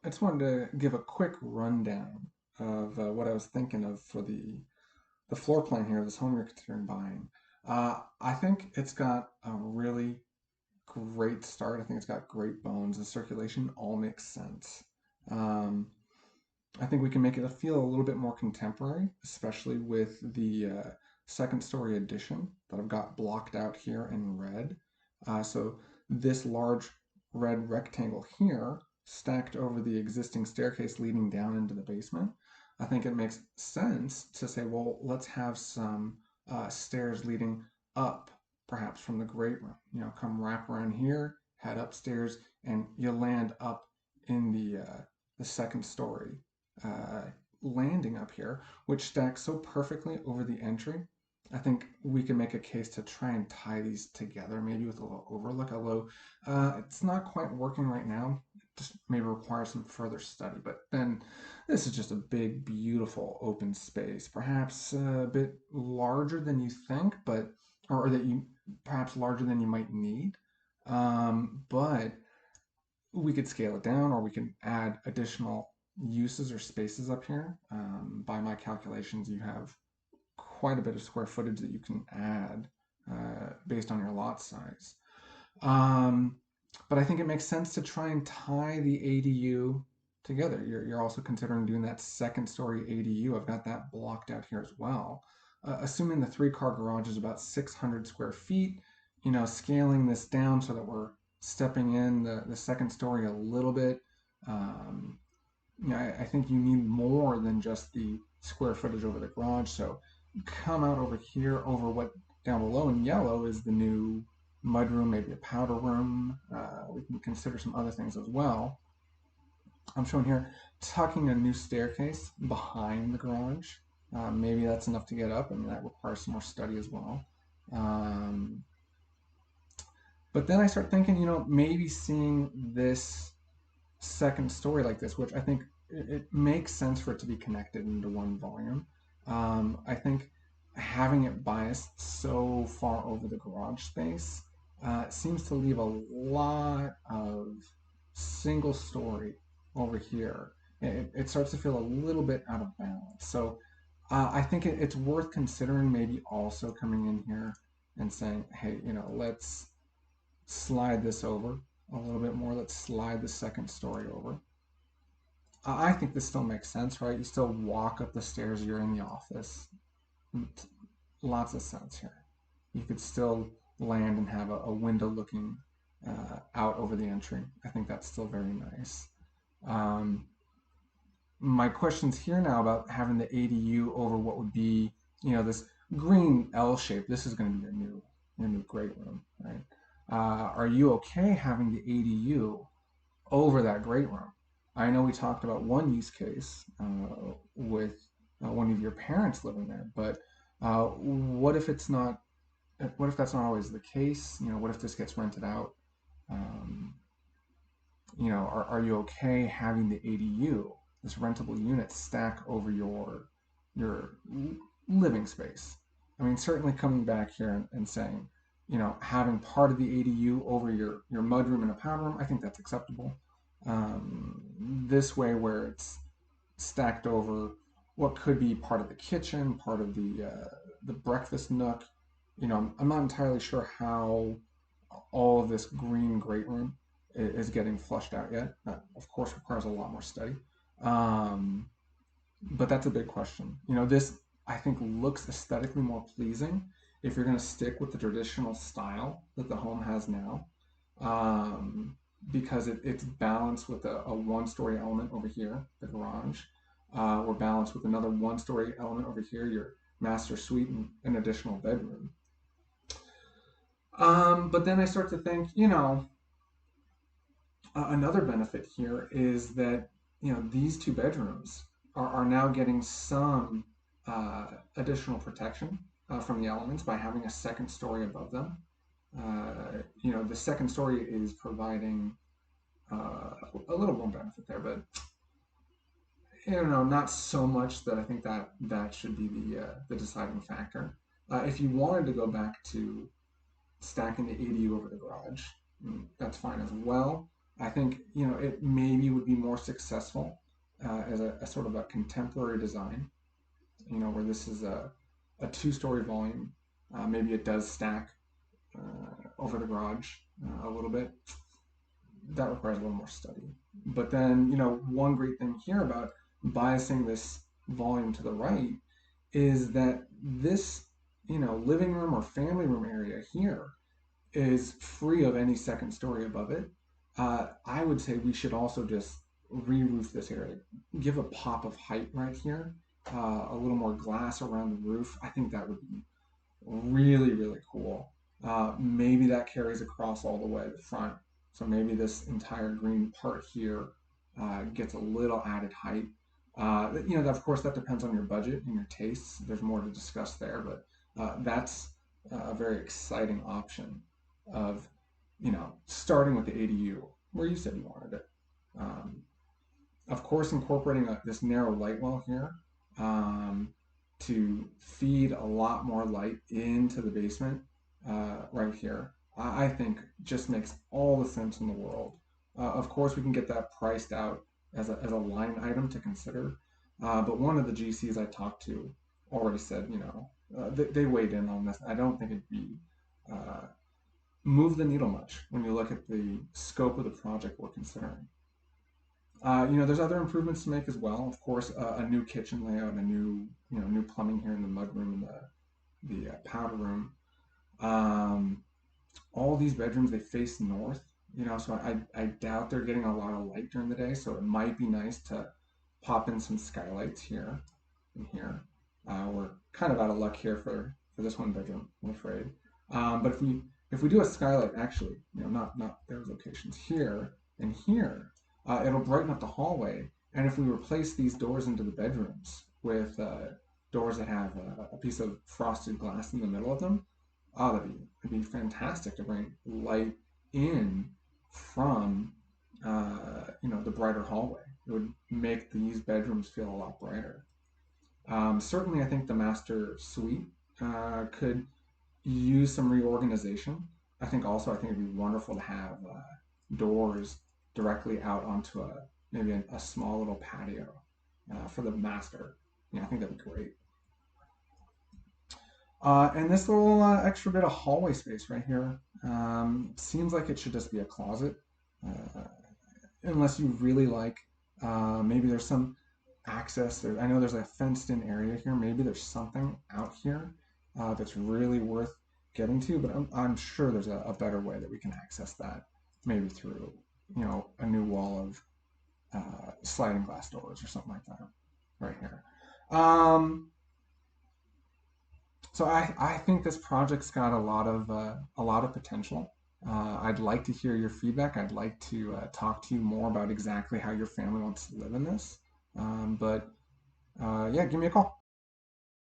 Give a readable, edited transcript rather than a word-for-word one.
I just wanted to give a quick rundown of what I was thinking of for the floor plan here, this home you're considering buying. I think it's got a really great start. I think it's got great bones. The circulation all makes sense. Um, I think we can make it feel a little bit more contemporary, especially with the second story addition that I've got blocked out here in red. So this large red rectangle here, stacked over the existing staircase leading down into the basement, I think it makes sense to say, well, let's have some stairs leading up, perhaps from the great room. Come wrap around here, head upstairs, and you land up in the second story uh, landing up here, which stacks so perfectly over the entry. I think we can make a case to try and tie these together, maybe with a little overlook, although it's not quite working right now. It just maybe requires some further study. But then this is just a big, beautiful open space, perhaps a bit larger than you think, but or that you perhaps larger than you might need. But we could scale it down or we can add additional uses or spaces up here. By my calculations, you have quite a bit of square footage that you can add based on your lot size. Um, but I think it makes sense to try and tie the ADU together. You're also considering doing that second story ADU. I've got that blocked out here as well. Assuming the three-car garage is about 600 square feet, scaling this down so that we're stepping in the second story a little bit. Um, I think you need more than just the square footage over the garage. So come out over here over what down below in yellow is the new mudroom, maybe a powder room. We can consider some other things as well. I'm showing here tucking a new staircase behind the garage. Maybe that's enough to get up. I mean, that requires some more study as well. Um, but then I start thinking, maybe seeing this second story like this, which I think it makes sense for it to be connected into one volume. I think having it biased so far over the garage space seems to leave a lot of single story over here. It starts to feel a little bit out of balance. So I think it's worth considering maybe also coming in here and saying, hey, let's slide this over a little bit more. Let's slide the second story over. I think this still makes sense, right? You still walk up the stairs, you're in the office. Lots of sense here. You could still land and have a window looking out over the entry. I think that's still very nice. Um, my question's here now about having the ADU over what would be, this green L shape. This is going to be your new great room, right? Are you okay having the ADU over that great room? I know we talked about one use case with one of your parents living there, but what if it's not? What if that's not always the case? What if this gets rented out? Um, are you okay having the ADU, this rentable unit, stack over your living space? I mean, certainly coming back here and saying, having part of the ADU over your mudroom and a powder room, I think that's acceptable. This way, where it's stacked over what could be part of the kitchen, part of the breakfast nook. I'm not entirely sure how all of this green great room is getting flushed out yet. That, of course, requires a lot more study. Um, but that's a big question. This I think looks aesthetically more pleasing if you're going to stick with the traditional style that the home has now, um, because it's balanced with a one-story element over here, the garage. We're balanced with another one-story element over here, your master suite and an additional bedroom. But then I start to think, another benefit here is that these two bedrooms are now getting some additional protection from the elements by having a second story above them. The second story is providing a little more benefit there, but not so much that I think that should be the deciding factor. If you wanted to go back to stacking the ADU over the garage, that's fine as well. I think, it maybe would be more successful as a sort of a contemporary design, where this is a two-story volume. Maybe it does stack over the garage a little bit. That requires a little more study. But then, one great thing here about biasing this volume to the right is that this, living room or family room area here is free of any second story above it. I would say we should also just re-roof this area, give a pop of height right here, a little more glass around the roof. I think that would be really, really cool. Maybe that carries across all the way to the front. So maybe this entire green part here gets a little added height. Of course, that depends on your budget and your tastes. There's more to discuss there, but that's a very exciting option of, starting with the ADU where you said you wanted it. Um, of course, incorporating this narrow light well here um, to feed a lot more light into the basement right here, I think just makes all the sense in the world. Of course, we can get that priced out as a line item to consider. But one of the GCs I talked to already said, they weighed in on this. I don't think it'd be uh, move the needle much when you look at the scope of the project we're considering. There's other improvements to make as well. Of course, a new kitchen layout, new plumbing here in the mud room and the powder room. Um, all these bedrooms they face north, so I doubt they're getting a lot of light during the day. So it might be nice to pop in some skylights here and here. We're kind of out of luck here for this one bedroom, I'm afraid. But if we do a skylight, actually, not those locations here and here, it'll brighten up the hallway. And if we replace these doors into the bedrooms with doors that have a piece of frosted glass in the middle of them, oh, that'd be fantastic to bring light in from the brighter hallway. It would make these bedrooms feel a lot brighter. Certainly, I think the master suite could use some reorganization. I think it'd be wonderful to have doors directly out onto maybe a small little patio for the master. I think that'd be great. And this little extra bit of hallway space right here seems like it should just be a closet, uh, unless you really like. Maybe there's some access. I know there's a fenced-in area here. Maybe there's something out here that's really worth getting to, but I'm sure there's a better way that we can access that. Maybe through, a new wall of sliding glass doors or something like that, right here. Um, so I think this project's got a lot of potential. I'd like to hear your feedback. I'd like to talk to you more about exactly how your family wants to live in this. But yeah, give me a call.